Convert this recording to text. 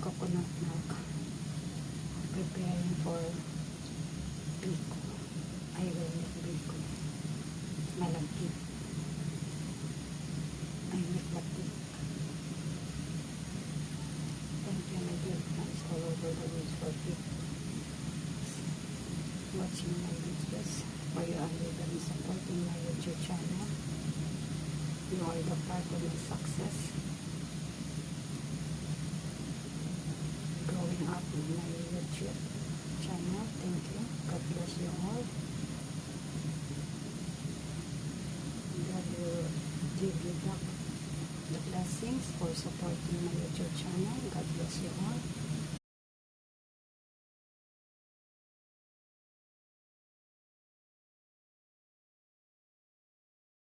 coconut milk. Preparing for biko. I will make biko. Malagkit. I make latik. Thank you, my dear friends all over the world for watching my videos, for your unwavering support in my YouTube channel. You are the part of my success. Growing up in my YouTube channel. Thank you. God bless you all. God will give you back the blessings for supporting my YouTube channel. God bless you all.